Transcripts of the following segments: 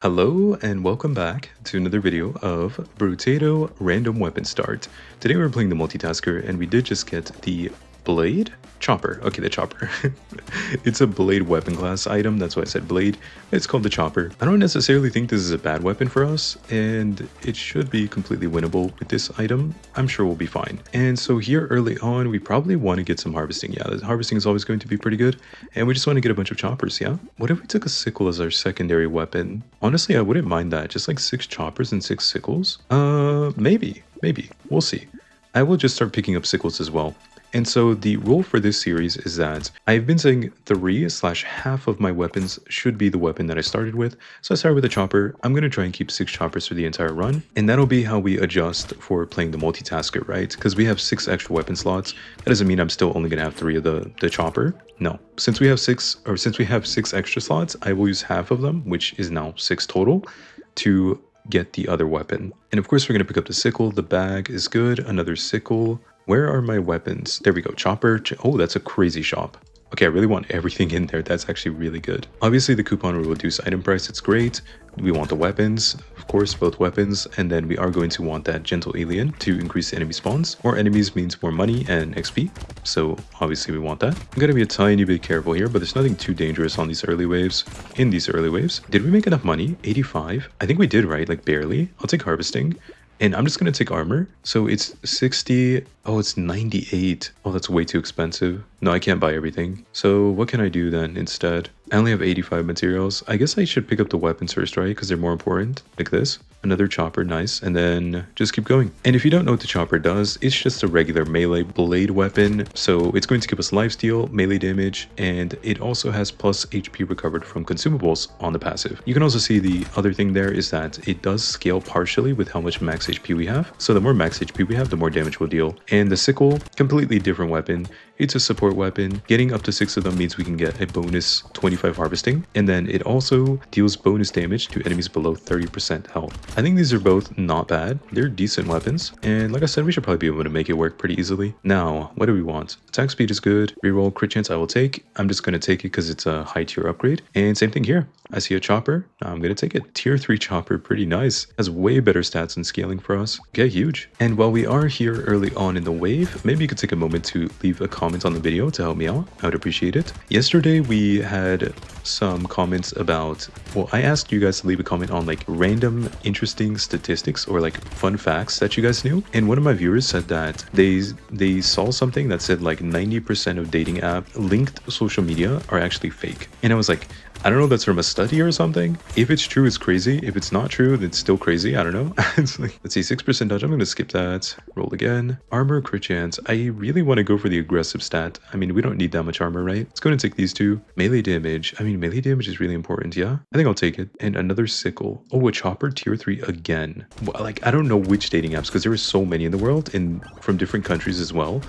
Hello and welcome back to another video of Brutato Random Weapon Start. Today we're playing the Multitasker and we did just get the Blade? Chopper. Okay, the Chopper. It's a blade weapon class item, that's why I said blade. It's called the Chopper. I don't necessarily think this is a bad weapon for us, and it should be completely winnable with this item. I'm sure we'll be fine. And so here early on, we probably want to get some harvesting. Yeah, the harvesting is always going to be pretty good, and we just want to get a bunch of choppers, yeah? What if we took a sickle as our secondary weapon? Honestly, I wouldn't mind that. Just like 6 choppers and 6 sickles? Maybe. We'll see. I will just start picking up sickles as well. And so the rule for this series is that I've been saying 3/half of my weapons should be the weapon that I started with. So I started with a chopper. I'm going to try and keep 6 choppers for the entire run. And that'll be how we adjust for playing the Multitasker, right? Because we have 6 extra weapon slots. That doesn't mean I'm still only going to have 3 of the chopper. No, since we have 6 extra slots, I will use half of them, which is now 6 total, to get the other weapon. And of course, we're going to pick up the sickle. The bag is good. Another sickle. Where are my weapons? There we go. Chopper. Oh, that's a crazy shop. Okay, I really want everything in there. That's actually really good. Obviously, the coupon will reduce item price. It's great. We want the weapons, of course, both weapons. And then we are going to want that gentle alien to increase enemy spawns. More enemies means more money and XP. So obviously we want that. I'm going to be a tiny bit careful here, but there's nothing too dangerous on these early waves. In these early waves. Did we make enough money? 85. I think we did, right? Like barely. I'll take harvesting. And I'm just going to take armor. So it's 60. Oh, it's 98. Oh, that's way too expensive. No, I can't buy everything. So what can I do then instead? I only have 85 materials. I guess I should pick up the weapons first, right? Because they're more important. Like this. Another chopper, nice. And then just keep going. And if you don't know what the chopper does, it's just a regular melee blade weapon. So it's going to give us lifesteal, melee damage, and it also has plus HP recovered from consumables on the passive. You can also see the other thing there is that it does scale partially with how much max HP we have. So the more max HP we have, the more damage we'll deal. And the sickle, completely different weapon. It's a support weapon. Getting up to 6 of them means we can get a bonus 25 harvesting. And then it also deals bonus damage to enemies below 30% health. I think these are both not bad. They're decent weapons. And like I said, we should probably be able to make it work pretty easily. Now, what do we want? Attack speed is good. Reroll crit chance I will take. I'm just going to take it because it's a high tier upgrade. And same thing here. I see a chopper. I'm going to take it. Tier 3 chopper, pretty nice. Has way better stats and scaling for us. Okay, huge. And while we are here early on in the wave, maybe you could take a moment to leave a comment on the video to help me out. I would appreciate it. Yesterday, we had some comments about, well, I asked you guys to leave a comment on like random interesting statistics or like fun facts that you guys knew. And one of my viewers said that they saw something that said like 90% of dating app linked social media are actually fake. And I was like, I don't know if that's from a study or something. If it's true, it's crazy. If it's not true, then it's still crazy. I don't know. It's like, let's see, 6% dodge. I'm going to skip that. Roll again. Armor, crit chance. I really want to go for the aggressive stat. I mean, we don't need that much armor, right? Let's go and take these two. Melee damage. I mean, melee damage is really important, yeah? I think I'll take it. And another sickle. Oh, a chopper, tier 3 again. Well, like, I don't know which dating apps because there are so many in the world and from different countries as well.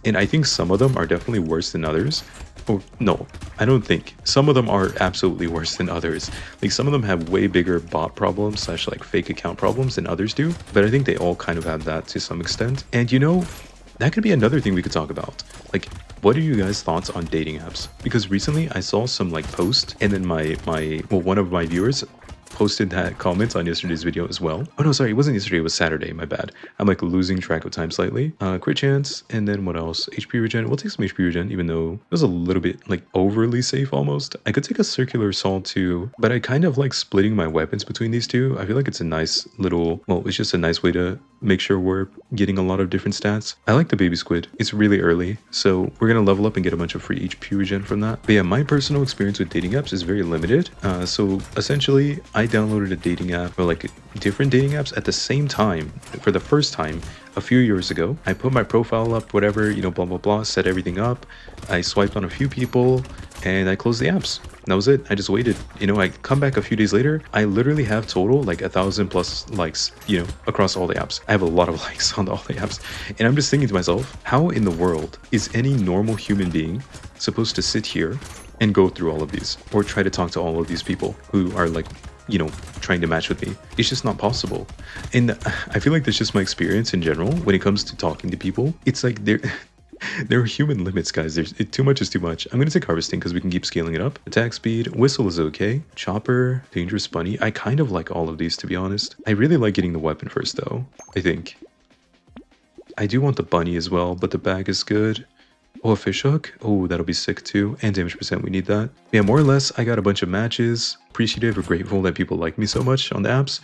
And I think some of them are definitely worse than others. Oh, no, I don't think. Some of them are absolutely worse than others. Like some of them have way bigger bot problems / like fake account problems than others do. But I think they all kind of have that to some extent. And you know, that could be another thing we could talk about. Like, what are you guys' thoughts on dating apps? Because recently I saw some like post and then one of my viewers posted that comment on yesterday's video as well. Oh no, sorry, it wasn't yesterday, it was Saturday, my bad. I'm like losing track of time slightly. Crit chance, and then what else? HP regen. We'll take some HP regen, even though it was a little bit like overly safe almost. I could take a circular assault too, but I kind of like splitting my weapons between these two. I feel like it's a nice little, well, it's just a nice way to make sure we're getting a lot of different stats. I like the baby squid. It's really early, so we're gonna level up and get a bunch of free HP regen from that. But yeah, my personal experience with dating apps is very limited. So essentially, I downloaded a dating app or like different dating apps at the same time for the first time a few years ago. I put my profile up, whatever, you know, blah, blah, blah, set everything up. I swiped on a few people and I closed the apps. That was it. I just waited. You know, I come back a few days later. I literally have total like 1,000+ likes, you know, across all the apps. I have a lot of likes on all the apps. And I'm just thinking to myself, how in the world is any normal human being supposed to sit here and go through all of these or try to talk to all of these people who are like, you know, trying to match with me? It's just not possible. And I feel like that's just my experience in general when it comes to talking to people. It's like There are human limits, guys. Too much is too much. I'm gonna take harvesting because we can keep scaling it up. Attack speed, whistle is okay. Chopper, dangerous bunny. I kind of like all of these, to be honest. I really like getting the weapon first, though. I think. I do want the bunny as well, but the bag is good. Oh, a fish hook? Oh, that'll be sick too. And damage percent, we need that. Yeah, more or less, I got a bunch of matches. Appreciative or grateful that people like me so much on the apps.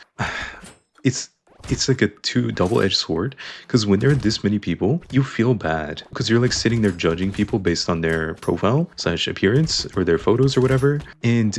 It's like a double-edged sword, because when there are this many people, you feel bad because you're like sitting there judging people based on their profile / appearance or their photos or whatever, and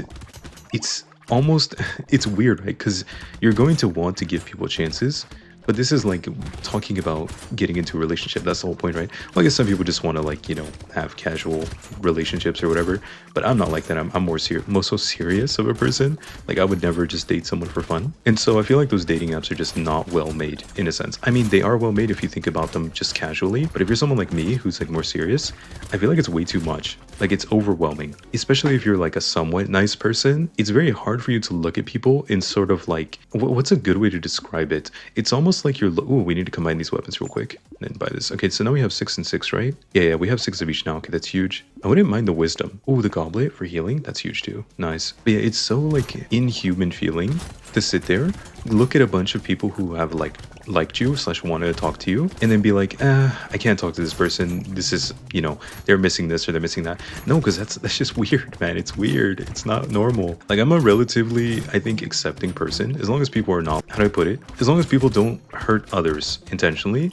it's almost it's weird, right? Because you're going to want to give people chances, but this is like talking about getting into a relationship. That's the whole point, right? Well, I guess some people just want to, like, you know, have casual relationships or whatever. But I'm not like that. I'm more so serious of a person. Like, I would never just date someone for fun. And so I feel like those dating apps are just not well made in a sense. I mean, they are well made if you think about them just casually. But if you're someone like me who's like more serious, I feel like it's way too much. Like, it's overwhelming. Especially if you're like a somewhat nice person. It's very hard for you to look at people in sort of like, what's a good way to describe it? It's almost like you're, ooh, we need to combine these weapons real quick and then buy this. Okay, so now we have 6 and 6, right? Yeah, we have 6 of each now. Okay, that's huge. I wouldn't mind the wisdom. Oh, the goblet for healing. That's huge too. Nice. But yeah, it's so like inhuman feeling to sit there, look at a bunch of people who have liked you / wanted to talk to you, and then be like, I can't talk to this person. This is, you know, they're missing this or they're missing that. No, because that's just weird, man. It's weird. It's not normal. Like, I'm a relatively, I think, accepting person, as long as people are not, how do I put it? As long as people don't hurt others intentionally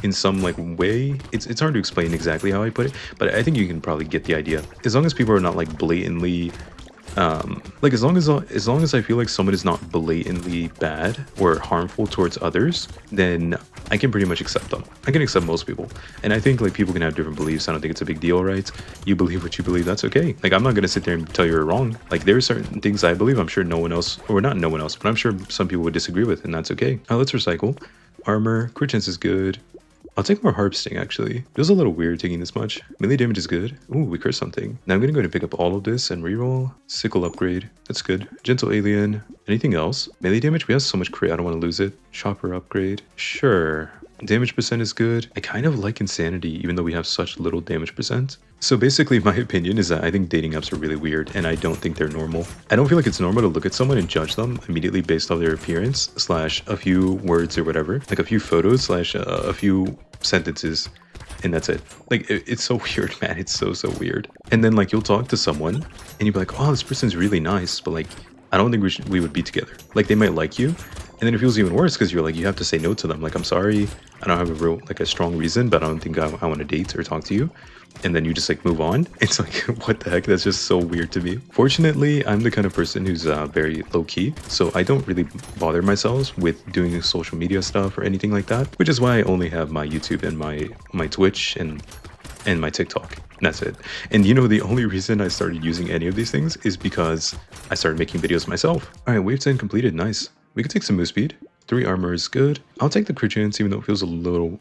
in some like way. It's hard to explain exactly how I put it, but I think you can probably get the idea. As long as people are not like blatantly like, as long as I feel like someone is not blatantly bad or harmful towards others, then I can pretty much accept them. I can accept most people. And I think like people can have different beliefs. I don't think it's a big deal, right? You believe what you believe, that's okay. Like, I'm not gonna sit there and tell you're wrong. Like, there are certain things I believe I'm sure no one else, or not no one else, but I'm sure some people would disagree with, and that's okay. Let's recycle. Armor, crit chance is good. I'll take more harvesting, actually. Feels a little weird taking this much. Melee damage is good. Ooh, we cursed something. Now I'm gonna go ahead and pick up all of this and reroll. Sickle upgrade. That's good. Gentle alien. Anything else? Melee damage? We have so much crit, I don't want to lose it. Chopper upgrade. Sure. Damage percent is good. I kind of like insanity, even though we have such little damage percent. So basically, my opinion is that I think dating apps are really weird, and I don't think they're normal. I don't feel like it's normal to look at someone and judge them immediately based off their appearance / a few words or whatever, like a few photos / a few sentences, and that's it. Like, it's so weird, man. It's so weird. And then like you'll talk to someone and you'll be like, oh, this person's really nice, but like, I don't think we would be together. Like, they might like you, and then it feels even worse because you're like, you have to say no to them. Like, I'm sorry, I don't have a strong reason, but I don't think I want to date or talk to you. And then you just like move on. It's like, what the heck? That's just so weird to me. Fortunately, I'm the kind of person who's very low key, so I don't really bother myself with doing social media stuff or anything like that, which is why I only have my YouTube and my Twitch and my TikTok. And that's it. And you know, the only reason I started using any of these things is because I started making videos myself. All right, wave 10 completed. Nice. We could take some move speed. 3 armor is good. I'll take the crit chance, even though it feels a little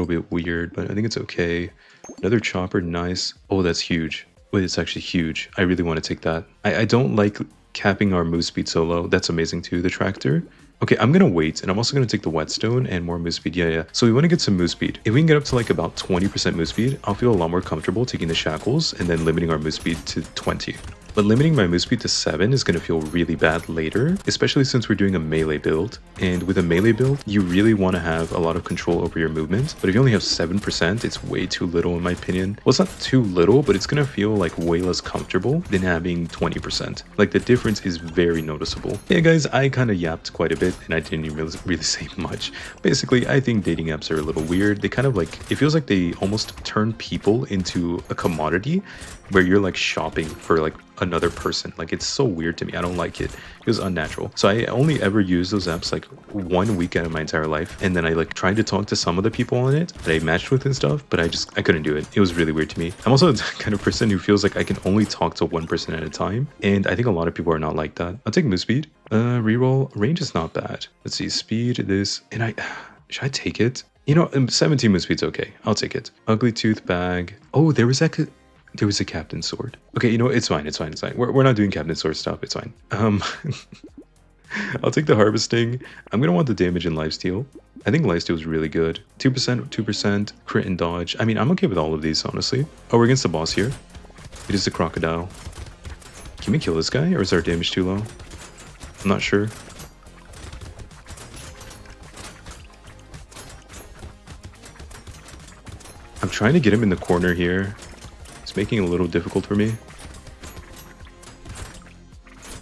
bit weird, but I think it's okay. Another chopper, nice. Oh, that's huge. Wait, it's actually huge. I really want to take that. I don't like capping our move speed so low. That's amazing too, the tractor. Okay, I'm gonna wait, and I'm also gonna take the whetstone and more move speed. Yeah. So we want to get some move speed. If we can get up to like about 20% move speed, I'll feel a lot more comfortable taking the shackles and then limiting our move speed to 20. But limiting my move speed to 7 is going to feel really bad later, especially since we're doing a melee build. And with a melee build, you really want to have a lot of control over your movement. But if you only have 7%, it's way too little in my opinion. Well, it's not too little, but it's going to feel like way less comfortable than having 20%. Like, the difference is very noticeable. Yeah, guys, I kind of yapped quite a bit and I didn't even really say much. Basically, I think dating apps are a little weird. They kind of like, it feels like they almost turn people into a commodity where you're like shopping for like another person. Like, it's so weird to me. I don't like it. It was unnatural. So I only ever used those apps like 1 week out of my entire life, and then I like tried to talk to some of the people on it that I matched with and stuff, but I couldn't do it. It was really weird to me. I'm also the kind of person who feels like I can only talk to one person at a time, and I think a lot of people are not like that. I'll take move speed. Reroll. Range is not bad. Let's see, speed, this, and should I take it? You know, 17 move speed's okay. I'll take it. Ugly tooth bag. Oh, there was a captain sword. Okay, you know what? It's fine. We're not doing captain sword stuff. It's fine. I'll take the harvesting. I'm gonna want the damage and lifesteal. I think lifesteal is really good. 2%, 2%, crit and dodge. I mean, I'm okay with all of these, honestly. Oh, we're against the boss here. It is the crocodile. Can we kill this guy, or is our damage too low? I'm not sure. I'm trying to get him in the corner here. It's making it a little difficult for me.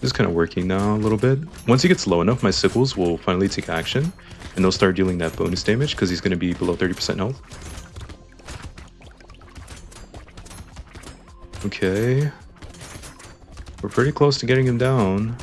This is kind of working now a little bit. Once he gets low enough, my sickles will finally take action, and they'll start dealing that bonus damage because he's going to be below 30% health. Okay. We're pretty close to getting him down.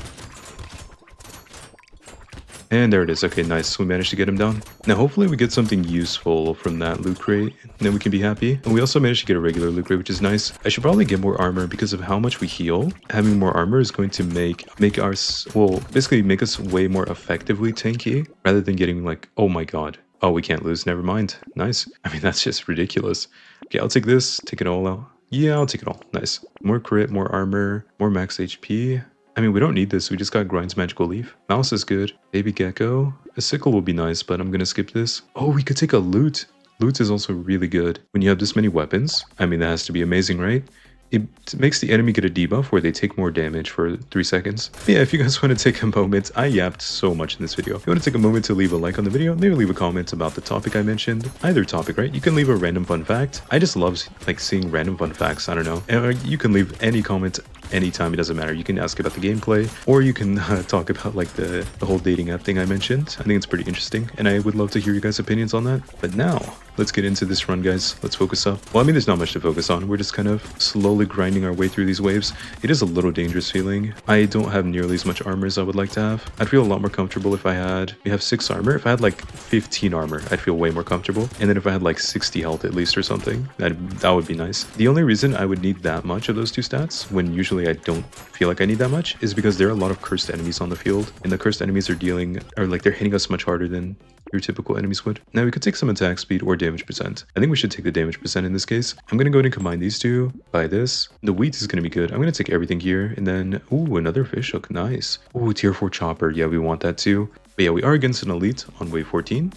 And there it is. Okay, nice. We managed to get him down. Now, hopefully we get something useful from that loot crate, and then we can be happy. And we also managed to get a regular loot crate, which is nice. I should probably get more armor because of how much we heal. Having more armor is going to make us, well, basically make us way more effectively tanky, rather than getting like, oh my god. Oh, we can't lose. Never mind. Nice. I mean, that's just ridiculous. Okay, I'll take this. Take it all out. Yeah, I'll take it all. Nice. More crit, more armor, more max HP. I mean, we don't need this. We just got Grind's Magical Leaf. Mouse is good. Baby Gecko. A sickle will be nice, but I'm gonna skip this. Oh, we could take a loot. Loot is also really good. When you have this many weapons, I mean, that has to be amazing, right? It makes the enemy get a debuff where they take more damage for 3 seconds. But yeah, if you guys want to take a moment, I yapped so much in this video. If you want to take a moment to leave a like on the video, maybe leave a comment about the topic I mentioned. Either topic, right? You can leave a random fun fact. I just love like seeing random fun facts. I don't know. And you can leave any comment anytime, it doesn't matter. You can ask about the gameplay, or you can talk about like the whole dating app thing I mentioned. I think it's pretty interesting, and I would love to hear you guys' opinions on that. But now, let's get into this run, guys. Let's focus up. Well, I mean, there's not much to focus on. We're just kind of slowly grinding our way through these waves. It is a little dangerous feeling. I don't have nearly as much armor as I would like to have. I'd feel a lot more comfortable if we have 6 armor. If I had like 15 armor, I'd feel way more comfortable. And then if I had like 60 health at least or something, that would be nice. The only reason I would need that much of those 2 stats, when usually I don't feel like I need that much, is because there are a lot of cursed enemies on the field, and the cursed enemies are they're hitting us much harder than your typical enemies would. Now we could take some attack speed or damage percent. I think we should take the damage percent in this case. I'm gonna go ahead and combine these two by this. The wheat is gonna be good. I'm gonna take everything here, and then ooh, another fish hook, nice. Ooh, tier 4 chopper, yeah, we want that too. But yeah, we are against an elite on wave 14.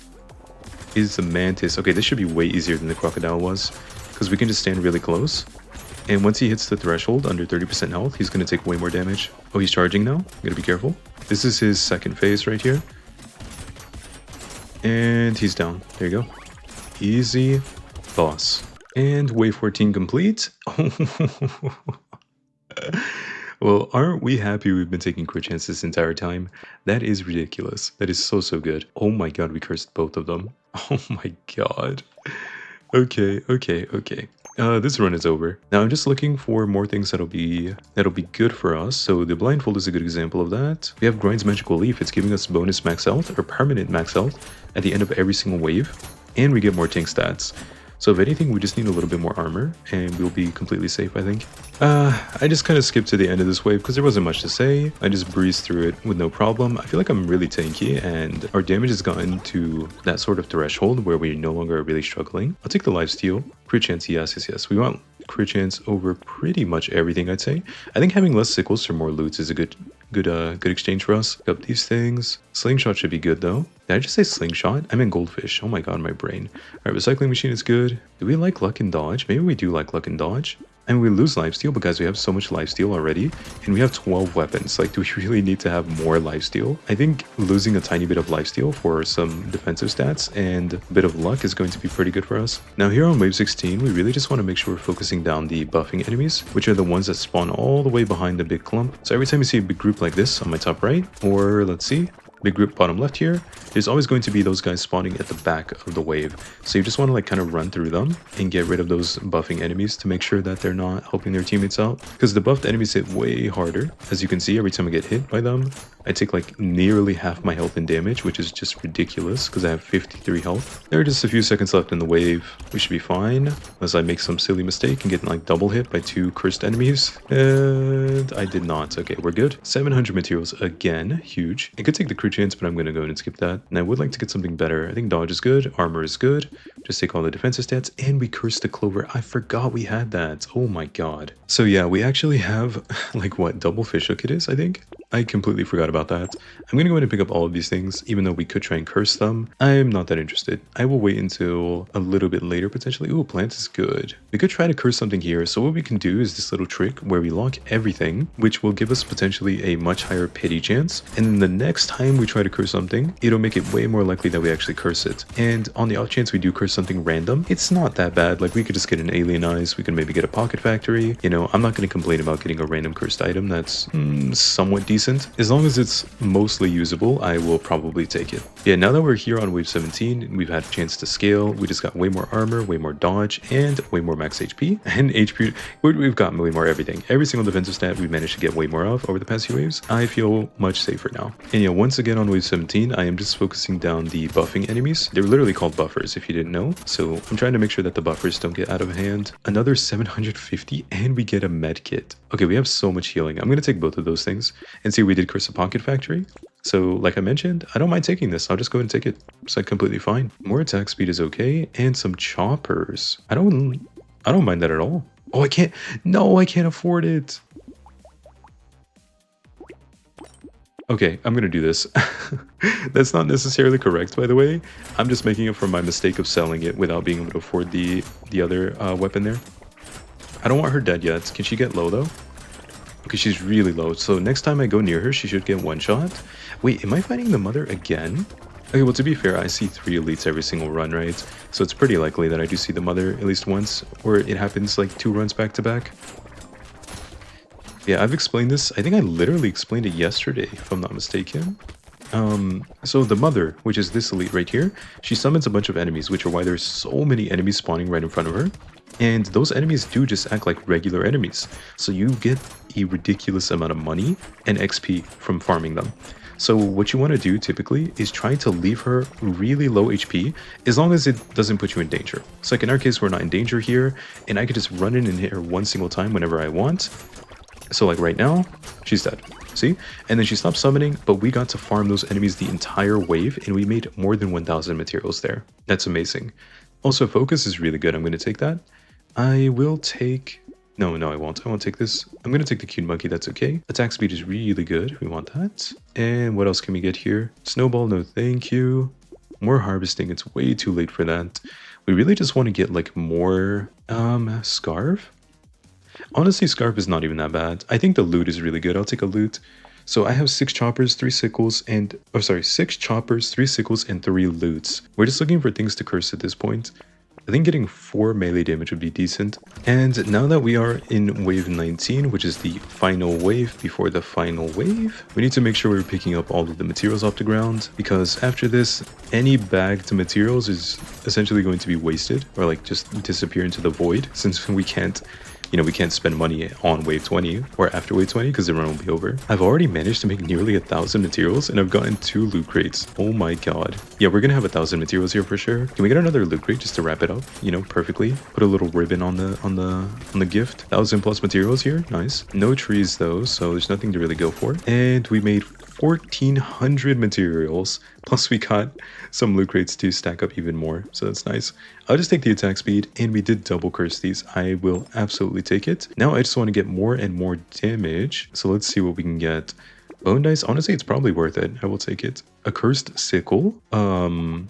Is the mantis. Okay, this should be way easier than the crocodile was, because we can just stand really close. And once he hits the threshold under 30% health, he's going to take way more damage. Oh, he's charging now. I'm going to be careful. This is his second phase right here. And he's down. There you go. Easy boss. And wave 14 complete. Well, aren't we happy we've been taking crit chances this entire time? That is ridiculous. That is so good. Oh my god, we cursed both of them. Oh my god. Okay. This run is over. Now I'm just looking for more things that'll be good for us. So the blindfold is a good example of that. We have Grind's Magical Leaf. It's giving us bonus max health or permanent max health at the end of every single wave, and we get more tank stats. So if anything, we just need a little bit more armor, and we'll be completely safe, I think. I just kind of skipped to the end of this wave because there wasn't much to say. I just breezed through it with no problem. I feel like I'm really tanky, and our damage has gotten to that sort of threshold where we no longer are really struggling. I'll take the lifesteal. Crit chance, yes. We want crit chance over pretty much everything, I'd say. I think having less sickles for more loots is a good exchange for us. Pick up these things. Slingshot should be good though. Did I just say slingshot? I meant goldfish. Oh my god, my brain. Alright, recycling machine is good. Do we like luck and dodge? Maybe we do like luck and dodge. And we lose lifesteal because we have so much lifesteal already, and we have 12 weapons. Like, do we really need to have more lifesteal? I think losing a tiny bit of lifesteal for some defensive stats and a bit of luck is going to be pretty good for us. Now here on wave 16, we really just want to make sure we're focusing down the buffing enemies, which are the ones that spawn all the way behind the big clump. So every time you see a big group like this on my top right, or let's see, big group bottom left here, there's always going to be those guys spawning at the back of the wave. So you just want to like kind of run through them and get rid of those buffing enemies to make sure that they're not helping their teammates out. Because the buffed enemies hit way harder. As you can see, every time I get hit by them, I take like nearly half my health and damage, which is just ridiculous because I have 53 health. There are just a few seconds left in the wave. We should be fine, unless I make some silly mistake and get like double hit by 2 cursed enemies. And I did not. Okay, we're good. 700 materials again, huge. I could take the crit chance, but I'm going to go ahead and skip that. And I would like to get something better. I think dodge is good, armor is good. Just take all the defensive stats, and we cursed the clover. I forgot we had that. Oh my god. So yeah, we actually have like what, double fish hook it is, I think? I completely forgot about that. I'm going to go ahead and pick up all of these things, even though we could try and curse them. I'm not that interested. I will wait until a little bit later, potentially. Ooh, plants is good. We could try to curse something here. So what we can do is this little trick where we lock everything, which will give us potentially a much higher pity chance. And then the next time we try to curse something, it'll make it way more likely that we actually curse it. And on the off chance we do curse something random, it's not that bad. Like we could just get an alien eyes. We can maybe get a pocket factory. You know, I'm not going to complain about getting a random cursed item that's somewhat decent. As long as it's mostly usable, I will probably take it. Yeah, now that we're here on wave 17, we've had a chance to scale. We just got way more armor, way more dodge, and way more max HP. And HP, we've gotten way more everything. Every single defensive stat we've managed to get way more of over the past few waves. I feel much safer now. And yeah, once again on wave 17, I am just focusing down the buffing enemies. They're literally called buffers if you didn't know. So I'm trying to make sure that the buffers don't get out of hand. Another 750 and we get a med kit. Okay, we have so much healing. I'm going to take both of those things and see we did curse a pocket factory. So like I mentioned, I don't mind taking this. I'll just go ahead and take it. It's like completely fine. More attack speed is okay. And some choppers. I don't mind that at all. Oh, I can't. No, I can't afford it. Okay, I'm gonna do this. That's not necessarily correct, by the way. I'm just making it from my mistake of selling it without being able to afford the other weapon there. I don't want her dead yet. Can she get low though? Okay, she's really low. So next time I go near her, she should get one shot. Wait, am I fighting the mother again? Okay, well, to be fair, I see 3 elites every single run, right? So it's pretty likely that I do see the mother at least once, or it happens like 2 runs back to back. Yeah, I've explained this. I think I literally explained it yesterday, if I'm not mistaken. So the mother, which is this elite right here, she summons a bunch of enemies, which are why there's so many enemies spawning right in front of her. And those enemies do just act like regular enemies. So you get a ridiculous amount of money and XP from farming them. So what you want to do typically is try to leave her really low HP as long as it doesn't put you in danger. So like in our case, we're not in danger here, and I could just run in and hit her one single time whenever I want. So like right now, she's dead. See? And then she stopped summoning, but we got to farm those enemies the entire wave, and we made more than 1,000 materials there. That's amazing. Also, focus is really good. I'm going to take that. I will take... No, I won't. I won't take this. I'm going to take the cute monkey. That's okay. Attack speed is really good. We want that. And what else can we get here? Snowball, no thank you. More harvesting. It's way too late for that. We really just want to get like more scarf. Honestly, scarf is not even that bad. I think the loot is really good. I'll take a loot. So I have 6 choppers, 3 sickles, and... Oh, sorry. 6 choppers, 3 sickles, and 3 loots. We're just looking for things to curse at this point. I think getting 4 melee damage would be decent. And now that we are in wave 19, which is the final wave before the final wave, we need to make sure we're picking up all of the materials off the ground, because after this, any bagged materials is essentially going to be wasted or like just disappear into the void, since we can't... You know, we can't spend money on wave 20 or after wave 20 because the run will be over. I've already managed to make nearly 1,000 materials and I've gotten 2 loot crates. Oh my god. Yeah, we're gonna have 1,000 materials here for sure. Can we get another loot crate just to wrap it up? You know, perfectly. Put a little ribbon on the gift. 1,000 plus materials here. Nice. No trees though, so there's nothing to really go for. And we made 1,400 materials. Plus we got some loot crates to stack up even more, so that's nice. I'll just take the attack speed, and we did double curse these. I will absolutely take it. Now I just want to get more and more damage, so let's see what we can get. Bone dice, honestly, it's probably worth it. I will take it. A cursed sickle. I'll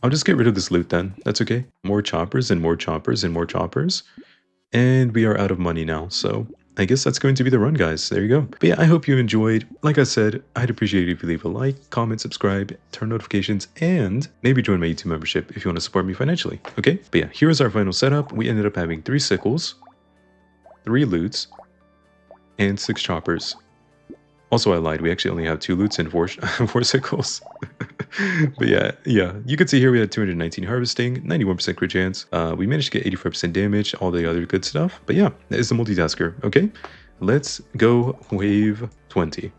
just get rid of this loot then. That's okay. More choppers and more choppers and more choppers. And we are out of money now, so... I guess that's going to be the run, guys. There you go. But yeah, I hope you enjoyed. Like I said, I'd appreciate it if you leave a like, comment, subscribe, turn notifications, and maybe join my YouTube membership if you want to support me financially. Okay? But yeah, here's our final setup. We ended up having 3 sickles, 3 loots, and 6 choppers. Also, I lied. We actually only have 2 loots and 4 sickles. But yeah, you can see here we had 219 harvesting, 91% crit chance. We managed to get 85% damage, all the other good stuff. But yeah, that is the multitasker. Okay, let's go wave 20.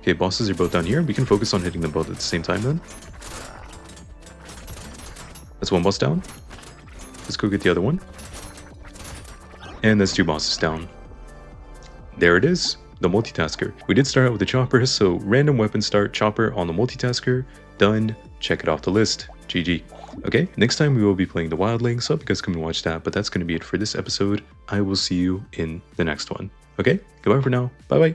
Okay, bosses are both down here. We can focus on hitting them both at the same time then. That's 1 boss down. Let's go get the other one. And that's 2 bosses down. There it is. The multitasker. We did start out with the chopper, so random weapon start chopper on the multitasker. Done. Check it off the list. GG. Okay, next time we will be playing the wildling, so I hope you guys come and watch that, but that's going to be it for this episode. I will see you in the next one. Okay, goodbye for now. Bye bye.